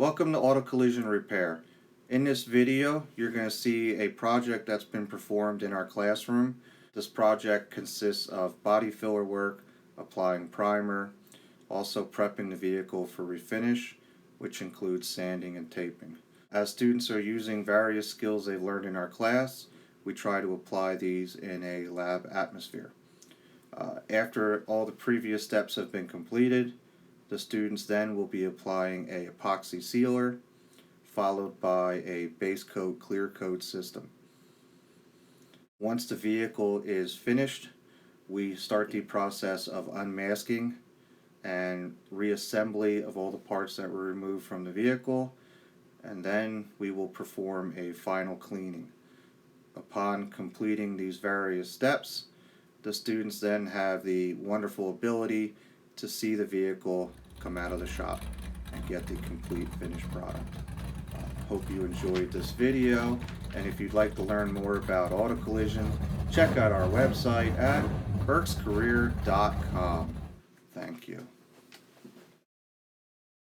Welcome to Auto Collision Repair. In this video, you're going to see a project that's been performed in our classroom. This project consists of body filler work, applying primer, also prepping the vehicle for refinish, which includes sanding and taping. As students are using various skills they've learned in our class, we try to apply these in a lab atmosphere. After all the previous steps have been completed, the students then will be applying a epoxy sealer, followed by a base coat clear coat system. Once the vehicle is finished, we start the process of unmasking and reassembly of all the parts that were removed from the vehicle, and then we will perform a final cleaning. Upon completing these various steps, the students then have the wonderful ability to see the vehicle come out of the shop and get the complete finished product. Hope you enjoyed this video, and if you'd like to learn more about auto collision, check out our website at burkscareer.com. Thank you.